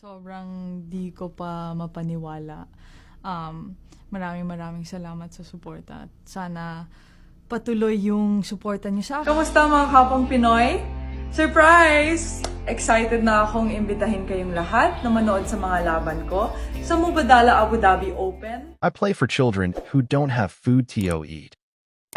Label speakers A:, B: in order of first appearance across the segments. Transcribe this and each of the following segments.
A: Sobrang di ko pa mapaniwala. Maraming salamat sa suporta. At sana patuloy yung suporta niyo sa akin. Kamusta mga kapang Pinoy? Surprise! Excited na akong imbitahin kayong lahat na manood sa mga laban ko sa Mubadala Abu Dhabi Open.
B: I play for children who don't have food to eat.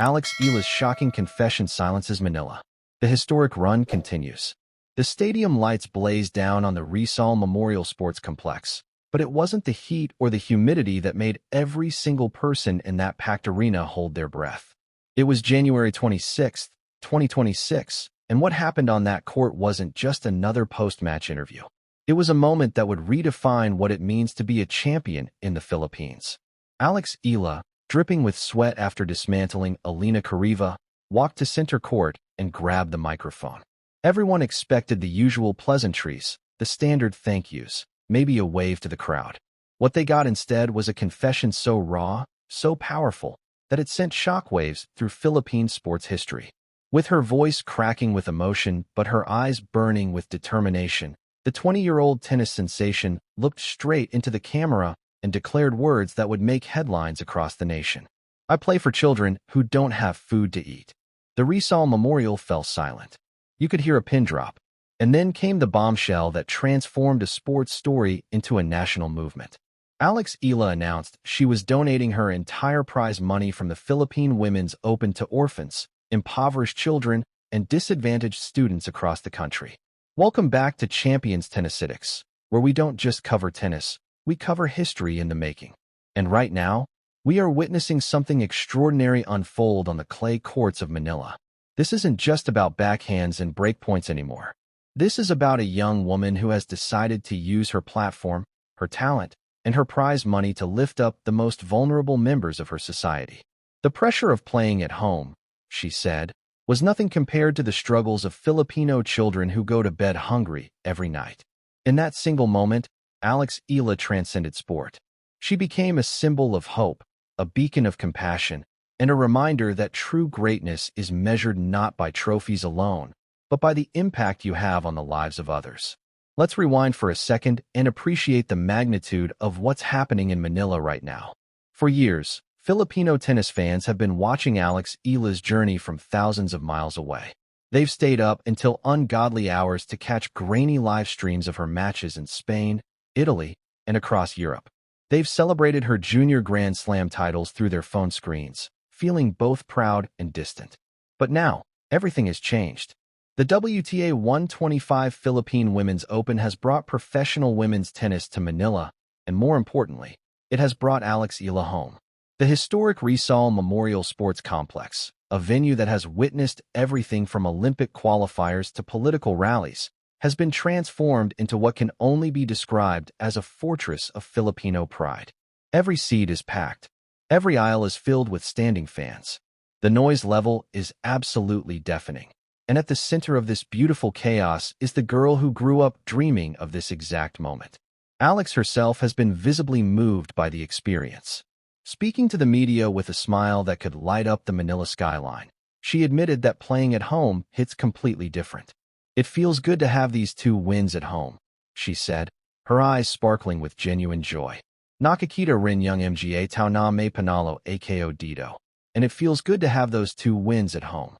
B: Alex Eala's shocking confession silences Manila. The historic run continues. The stadium lights blaze down on the Rizal Memorial Sports Complex, but it wasn't the heat or the humidity that made every single person in that packed arena hold their breath. It was January 26th, 2026, and what happened on that court wasn't just another post-match interview. It was a moment that would redefine what it means to be a champion in the Philippines. Alex Eala, dripping with sweat after dismantling Eala Kariva, walked to center court and grabbed the microphone. Everyone expected the usual pleasantries, the standard thank yous, maybe a wave to the crowd. What they got instead was a confession so raw, so powerful, that it sent shockwaves through Philippine sports history. With her voice cracking with emotion but her eyes burning with determination, the 20-year-old tennis sensation looked straight into the camera and declared words that would make headlines across the nation. I play for children who don't have food to eat. The Rizal Memorial fell silent. You could hear a pin drop. And then came the bombshell that transformed a sports story into a national movement. Alex Eala announced she was donating her entire prize money from the Philippine Women's Open to orphans, impoverished children, and disadvantaged students across the country. Welcome back to Champions Tennisistics, where we don't just cover tennis, we cover history in the making. And right now, we are witnessing something extraordinary unfold on the clay courts of Manila. This isn't just about backhands and breakpoints anymore. This is about a young woman who has decided to use her platform, her talent, and her prize money to lift up the most vulnerable members of her society. The pressure of playing at home, she said, was nothing compared to the struggles of Filipino children who go to bed hungry every night. In that single moment, Alex Eala transcended sport. She became a symbol of hope, a beacon of compassion, and a reminder that true greatness is measured not by trophies alone, but by the impact you have on the lives of others. Let's rewind for a second and appreciate the magnitude of what's happening in Manila right now. For years, Filipino tennis fans have been watching Alex Eala's journey from thousands of miles away. They've stayed up until ungodly hours to catch grainy live streams of her matches in Spain, Italy, and across Europe. They've celebrated her junior Grand Slam titles through their phone screens, feeling both proud and distant. But now, everything has changed. The WTA 125 Philippine Women's Open has brought professional women's tennis to Manila, and more importantly, it has brought Alex Eala home. The historic Rizal Memorial Sports Complex, a venue that has witnessed everything from Olympic qualifiers to political rallies, has been transformed into what can only be described as a fortress of Filipino pride. Every seat is packed. Every aisle is filled with standing fans. The noise level is absolutely deafening. And at the center of this beautiful chaos is the girl who grew up dreaming of this exact moment. Alex herself has been visibly moved by the experience. Speaking to the media with a smile that could light up the Manila skyline, she admitted that playing at home hits completely different. It feels good to have these 2 wins at home, she said, her eyes sparkling with genuine joy. Nakakita rin yung mga tao na may panalo ako dito. And it feels good to have those 2 wins at home.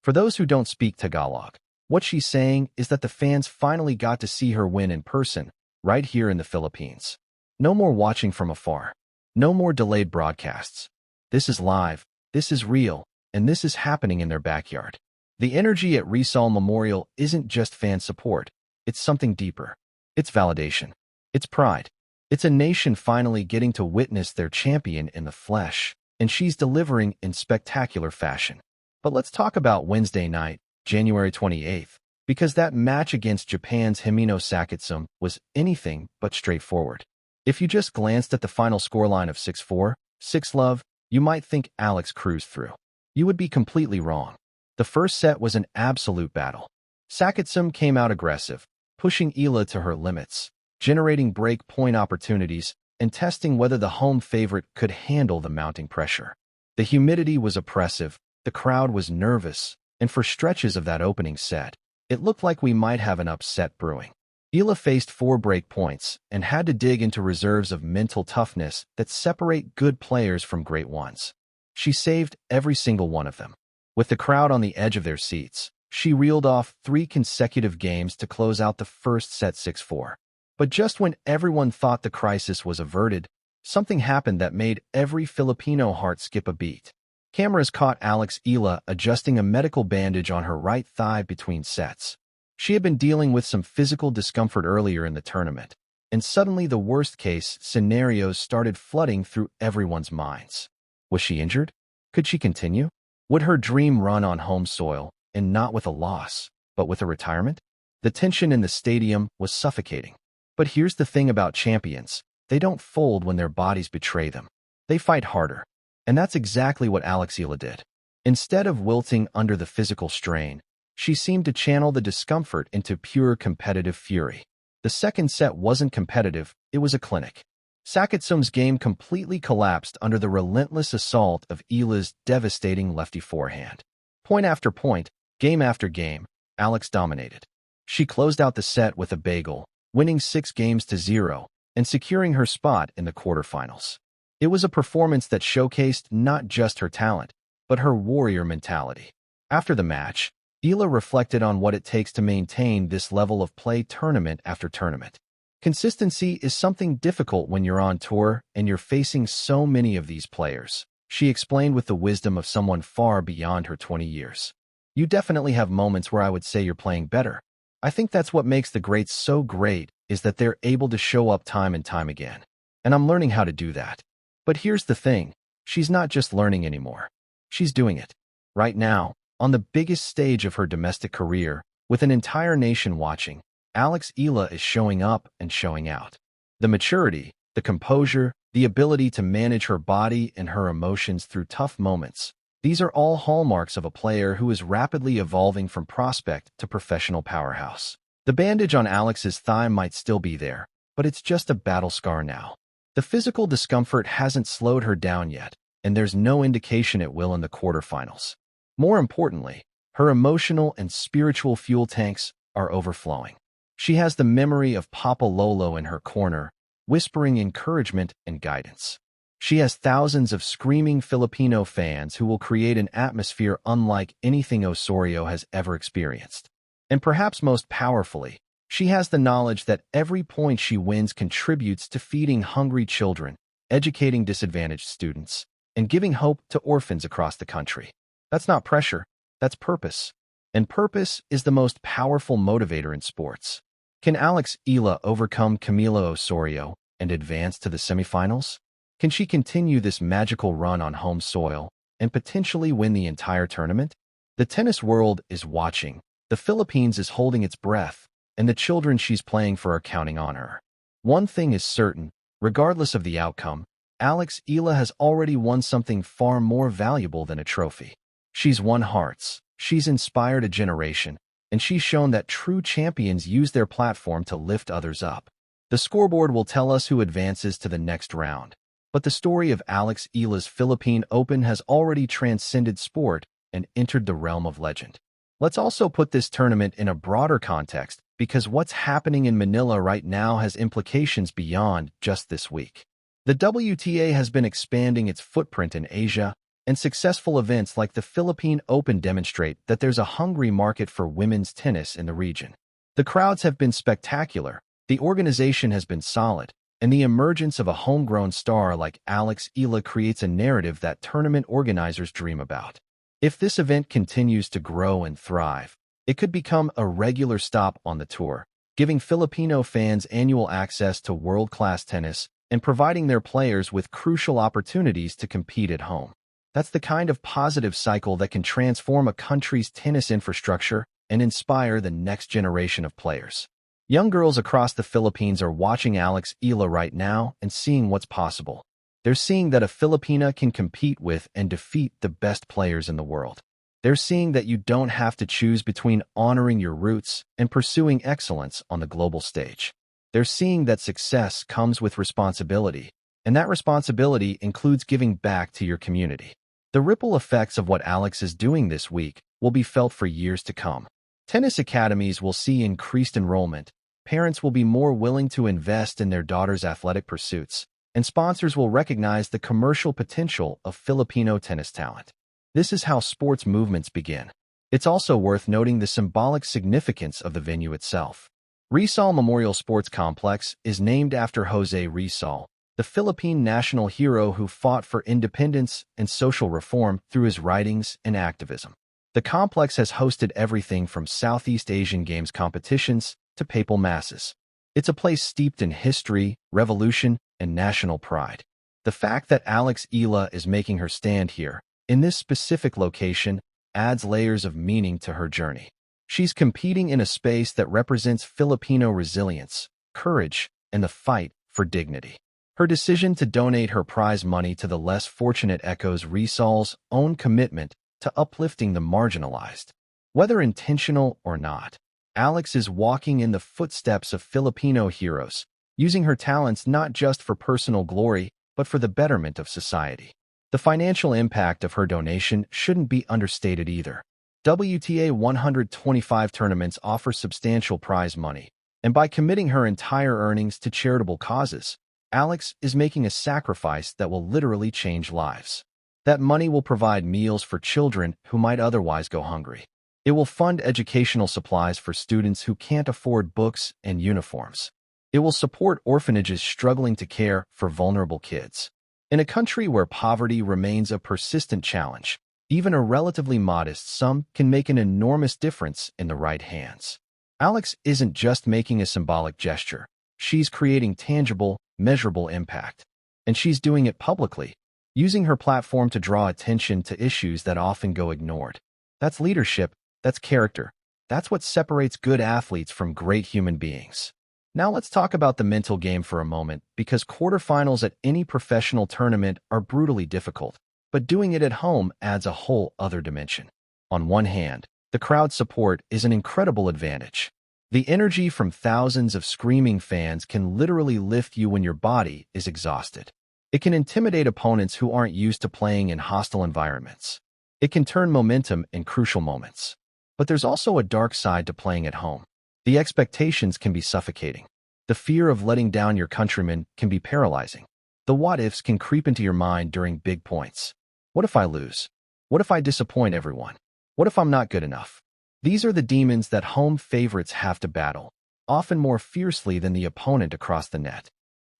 B: For those who don't speak Tagalog, what she's saying is that the fans finally got to see her win in person, right here in the Philippines. No more watching from afar. No more delayed broadcasts. This is live, this is real, and this is happening in their backyard. The energy at Rizal Memorial isn't just fan support, it's something deeper. It's validation. It's pride. It's a nation finally getting to witness their champion in the flesh, and she's delivering in spectacular fashion. But let's talk about Wednesday night, January 28th, because that match against Japan's Himino Sakitsum was anything but straightforward. If you just glanced at the final scoreline of 6-4, 6-love, you might think Alex cruised through. You would be completely wrong. The first set was an absolute battle. Sakitsum came out aggressive, pushing Eala to her limits, generating break-point opportunities, and testing whether the home favorite could handle the mounting pressure. The humidity was oppressive, the crowd was nervous, and for stretches of that opening set, it looked like we might have an upset brewing. Eala faced 4 break points and had to dig into reserves of mental toughness that separate good players from great ones. She saved every single one of them. With the crowd on the edge of their seats, she reeled off 3 consecutive games to close out the first set 6-4. But just when everyone thought the crisis was averted, something happened that made every Filipino heart skip a beat. Cameras caught Eala adjusting a medical bandage on her right thigh between sets. She had been dealing with some physical discomfort earlier in the tournament, and suddenly the worst-case scenarios started flooding through everyone's minds. Was she injured? Could she continue? Would her dream run on home soil, and not with a loss, but with a retirement? The tension in the stadium was suffocating. But here's the thing about champions. They don't fold when their bodies betray them. They fight harder. And that's exactly what Eala did. Instead of wilting under the physical strain, she seemed to channel the discomfort into pure competitive fury. The second set wasn't competitive, it was a clinic. Sakitsum's game completely collapsed under the relentless assault of Eala's devastating lefty forehand. Point after point, game after game, Alex dominated. She closed out the set with a bagel, winning 6-0 and securing her spot in the quarterfinals. It was a performance that showcased not just her talent, but her warrior mentality. After the match, Eala reflected on what it takes to maintain this level of play tournament after tournament. Consistency is something difficult when you're on tour and you're facing so many of these players, she explained with the wisdom of someone far beyond her 20 years. You definitely have moments where I would say you're playing better. I think that's what makes the greats so great, is that they're able to show up time and time again. And I'm learning how to do that. But here's the thing, she's not just learning anymore. She's doing it. Right now, on the biggest stage of her domestic career, with an entire nation watching, Eala is showing up and showing out. The maturity, the composure, the ability to manage her body and her emotions through tough moments, these are all hallmarks of a player who is rapidly evolving from prospect to professional powerhouse. The bandage on Alex's thigh might still be there, but it's just a battle scar now. The physical discomfort hasn't slowed her down yet, and there's no indication it will in the quarterfinals. More importantly, her emotional and spiritual fuel tanks are overflowing. She has the memory of Papa Lolo in her corner, whispering encouragement and guidance. She has thousands of screaming Filipino fans who will create an atmosphere unlike anything Osorio has ever experienced. And perhaps most powerfully, she has the knowledge that every point she wins contributes to feeding hungry children, educating disadvantaged students, and giving hope to orphans across the country. That's not pressure, that's purpose. And purpose is the most powerful motivator in sports. Can Eala overcome Camila Osorio and advance to the semifinals? Can she continue this magical run on home soil and potentially win the entire tournament? The tennis world is watching, the Philippines is holding its breath, and the children she's playing for are counting on her. One thing is certain, regardless of the outcome, Eala has already won something far more valuable than a trophy. She's won hearts, she's inspired a generation, and she's shown that true champions use their platform to lift others up. The scoreboard will tell us who advances to the next round, but the story of Eala's Philippine Open has already transcended sport and entered the realm of legend. Let's also put this tournament in a broader context, because what's happening in Manila right now has implications beyond just this week. The WTA has been expanding its footprint in Asia, and successful events like the Philippine Open demonstrate that there's a hungry market for women's tennis in the region. The crowds have been spectacular, the organization has been solid, and the emergence of a homegrown star like Eala creates a narrative that tournament organizers dream about. If this event continues to grow and thrive, it could become a regular stop on the tour, giving Filipino fans annual access to world-class tennis and providing their players with crucial opportunities to compete at home. That's the kind of positive cycle that can transform a country's tennis infrastructure and inspire the next generation of players. Young girls across the Philippines are watching Eala right now and seeing what's possible. They're seeing that a Filipina can compete with and defeat the best players in the world. They're seeing that you don't have to choose between honoring your roots and pursuing excellence on the global stage. They're seeing that success comes with responsibility, and that responsibility includes giving back to your community. The ripple effects of what Alex is doing this week will be felt for years to come. Tennis academies will see increased enrollment, parents will be more willing to invest in their daughter's athletic pursuits, and sponsors will recognize the commercial potential of Filipino tennis talent. This is how sports movements begin. It's also worth noting the symbolic significance of the venue itself. Rizal Memorial Sports Complex is named after Jose Rizal, the Philippine national hero who fought for independence and social reform through his writings and activism. The complex has hosted everything from Southeast Asian Games competitions to papal masses. It's a place steeped in history, revolution, and national pride. The fact that Eala is making her stand here, in this specific location, adds layers of meaning to her journey. She's competing in a space that represents Filipino resilience, courage, and the fight for dignity. Her decision to donate her prize money to the less fortunate echoes Rizal's own commitment to uplifting the marginalized. Whether intentional or not, Alex is walking in the footsteps of Filipino heroes, using her talents not just for personal glory, but for the betterment of society. The financial impact of her donation shouldn't be understated either. WTA 125 tournaments offer substantial prize money, and by committing her entire earnings to charitable causes, Alex is making a sacrifice that will literally change lives. That money will provide meals for children who might otherwise go hungry. It will fund educational supplies for students who can't afford books and uniforms. It will support orphanages struggling to care for vulnerable kids. In a country where poverty remains a persistent challenge, even a relatively modest sum can make an enormous difference in the right hands. Alex isn't just making a symbolic gesture. She's creating tangible, measurable impact. And she's doing it publicly, using her platform to draw attention to issues that often go ignored. That's leadership, that's character. That's what separates good athletes from great human beings. Now let's talk about the mental game for a moment, because quarterfinals at any professional tournament are brutally difficult, but doing it at home adds a whole other dimension. On one hand, the crowd support is an incredible advantage. The energy from thousands of screaming fans can literally lift you when your body is exhausted. It can intimidate opponents who aren't used to playing in hostile environments. It can turn momentum in crucial moments. But there's also a dark side to playing at home. The expectations can be suffocating. The fear of letting down your countrymen can be paralyzing. The what-ifs can creep into your mind during big points. What if I lose? What if I disappoint everyone? What if I'm not good enough? These are the demons that home favorites have to battle, often more fiercely than the opponent across the net.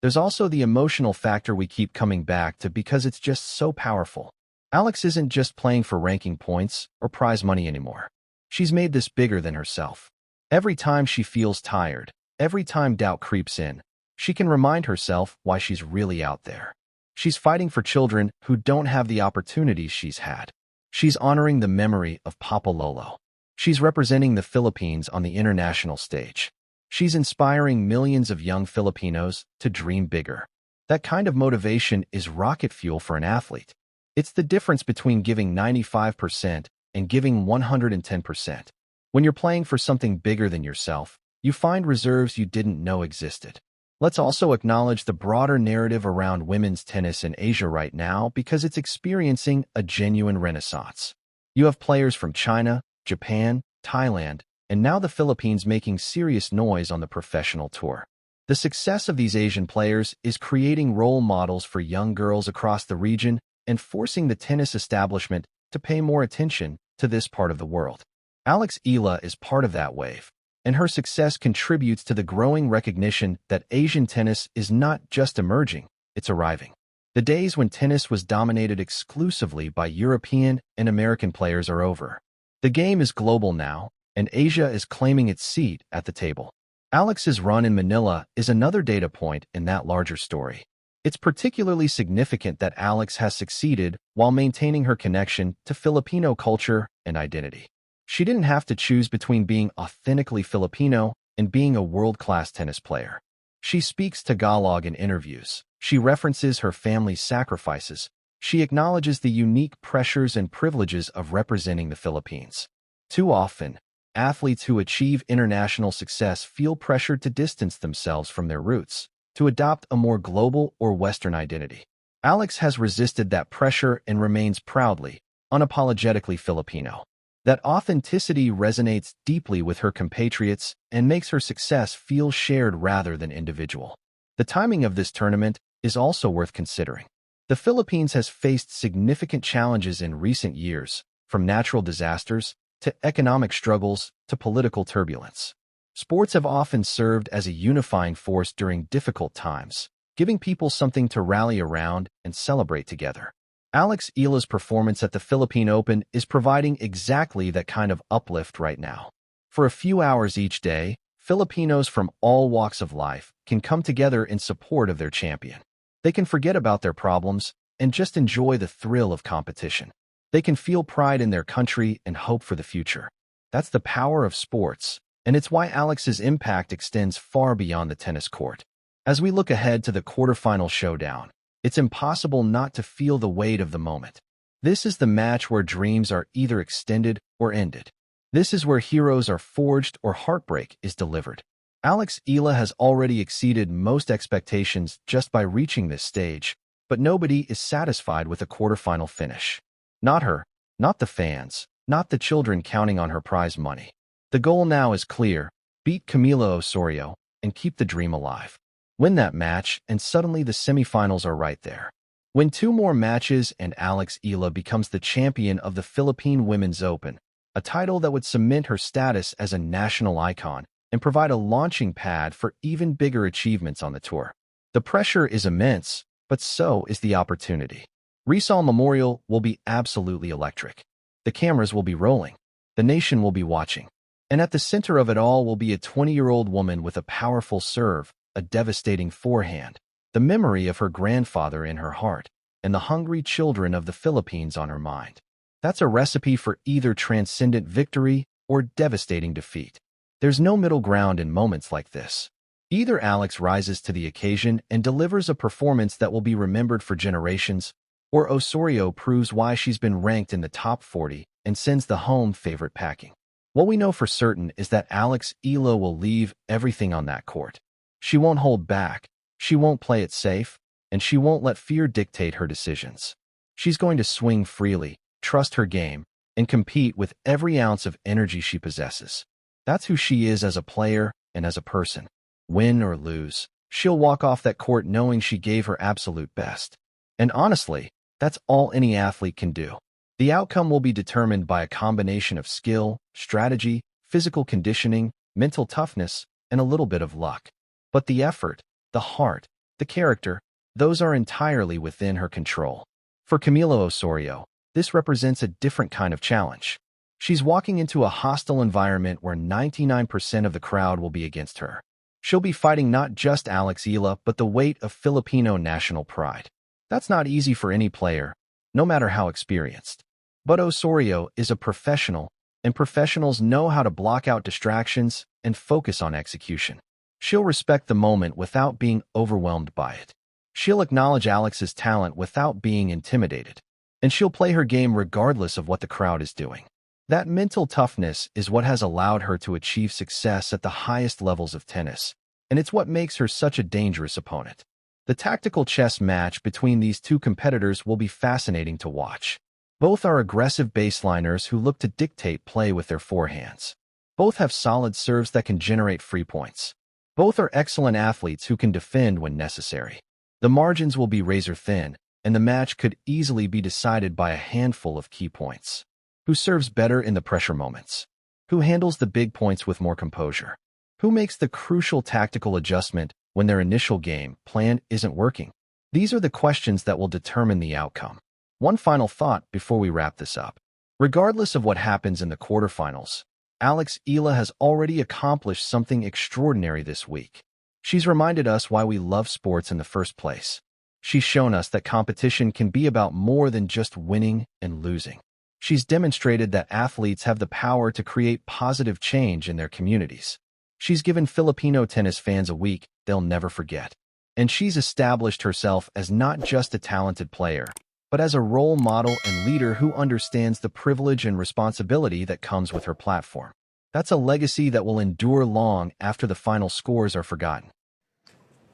B: There's also the emotional factor we keep coming back to because it's just so powerful. Alex isn't just playing for ranking points or prize money anymore. She's made this bigger than herself. Every time she feels tired, every time doubt creeps in, she can remind herself why she's really out there. She's fighting for children who don't have the opportunities she's had. She's honoring the memory of Papa Lolo. She's representing the Philippines on the international stage. She's inspiring millions of young Filipinos to dream bigger. That kind of motivation is rocket fuel for an athlete. It's the difference between giving 95% and giving 110%. When you're playing for something bigger than yourself, you find reserves you didn't know existed. Let's also acknowledge the broader narrative around women's tennis in Asia right now because it's experiencing a genuine renaissance. You have players from China, Japan, Thailand, and now the Philippines making serious noise on the professional tour. The success of these Asian players is creating role models for young girls across the region and forcing the tennis establishment to pay more attention to this part of the world. Eala is part of that wave, and her success contributes to the growing recognition that Asian tennis is not just emerging, it's arriving. The days when tennis was dominated exclusively by European and American players are over. The game is global now, and Asia is claiming its seat at the table. Alex's run in Manila is another data point in that larger story. It's particularly significant that Alex has succeeded while maintaining her connection to Filipino culture and identity. She didn't have to choose between being authentically Filipino and being a world-class tennis player. She speaks Tagalog in interviews. She references her family's sacrifices. She acknowledges the unique pressures and privileges of representing the Philippines. Too often, athletes who achieve international success feel pressured to distance themselves from their roots, to adopt a more global or Western identity. Alex has resisted that pressure and remains proudly, unapologetically Filipino. That authenticity resonates deeply with her compatriots and makes her success feel shared rather than individual. The timing of this tournament is also worth considering. The Philippines has faced significant challenges in recent years, from natural disasters to economic struggles to political turbulence. Sports have often served as a unifying force during difficult times, giving people something to rally around and celebrate together. Alex Eala's performance at the Philippine Open is providing exactly that kind of uplift right now. For a few hours each day, Filipinos from all walks of life can come together in support of their champion. They can forget about their problems and just enjoy the thrill of competition. They can feel pride in their country and hope for the future. That's the power of sports, and it's why Alex's impact extends far beyond the tennis court. As we look ahead to the quarterfinal showdown, it's impossible not to feel the weight of the moment. This is the match where dreams are either extended or ended. This is where heroes are forged or heartbreak is delivered. Alex Eala has already exceeded most expectations just by reaching this stage, but nobody is satisfied with a quarterfinal finish. Not her, not the fans, not the children counting on her prize money. The goal now is clear: beat Camila Osorio and keep the dream alive. Win that match, and suddenly the semifinals are right there. Win 2 more matches and Alex Eala becomes the champion of the Philippine Women's Open, a title that would cement her status as a national icon and provide a launching pad for even bigger achievements on the tour. The pressure is immense, but so is the opportunity. Rizal Memorial will be absolutely electric. The cameras will be rolling. The nation will be watching. And at the center of it all will be a 20-year-old woman with a powerful serve, a devastating forehand, the memory of her grandfather in her heart, and the hungry children of the Philippines on her mind. That's a recipe for either transcendent victory or devastating defeat. There's no middle ground in moments like this. Either Alex rises to the occasion and delivers a performance that will be remembered for generations, or Osorio proves why she's been ranked in the top 40 and sends the home favorite packing. What we know for certain is that Alex Eala will leave everything on that court. She won't hold back, she won't play it safe, and she won't let fear dictate her decisions. She's going to swing freely, trust her game, and compete with every ounce of energy she possesses. That's who she is as a player and as a person. Win or lose, she'll walk off that court knowing she gave her absolute best. And honestly, that's all any athlete can do. The outcome will be determined by a combination of skill, strategy, physical conditioning, mental toughness, and a little bit of luck. But the effort, the heart, the character, those are entirely within her control. For Camila Osorio, this represents a different kind of challenge. She's walking into a hostile environment where 99% of the crowd will be against her. She'll be fighting not just Alex Eala, but the weight of Filipino national pride. That's not easy for any player, no matter how experienced. But Osorio is a professional, and professionals know how to block out distractions and focus on execution. She'll respect the moment without being overwhelmed by it. She'll acknowledge Alex's talent without being intimidated. And she'll play her game regardless of what the crowd is doing. That mental toughness is what has allowed her to achieve success at the highest levels of tennis, and it's what makes her such a dangerous opponent. The tactical chess match between these two competitors will be fascinating to watch. Both are aggressive baseliners who look to dictate play with their forehands. Both have solid serves that can generate free points. Both are excellent athletes who can defend when necessary. The margins will be razor thin, and the match could easily be decided by a handful of key points. Who serves better in the pressure moments? Who handles the big points with more composure? Who makes the crucial tactical adjustment when their initial game plan isn't working? These are the questions that will determine the outcome. One final thought before we wrap this up. Regardless of what happens in the quarterfinals, Alex Eala has already accomplished something extraordinary this week. She's reminded us why we love sports in the first place. She's shown us that competition can be about more than just winning and losing. She's demonstrated that athletes have the power to create positive change in their communities. She's given Filipino tennis fans a week they'll never forget. And she's established herself as not just a talented player, but as a role model and leader who understands the privilege and responsibility that comes with her platform. That's a legacy that will endure long after the final scores are forgotten.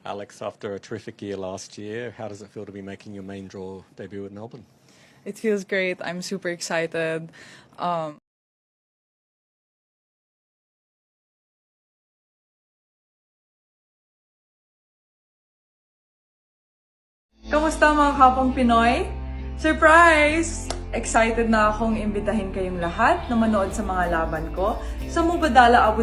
C: Alex, after a terrific year last year, how does it feel to be making your main draw debut at Melbourne?
A: It feels great. I'm super excited. Kamusta mga kapang Pinoy? Surprise! Excited na akong imbitahin kayong lahat na manood sa mga laban ko sa Mubadala Abu Dhabi.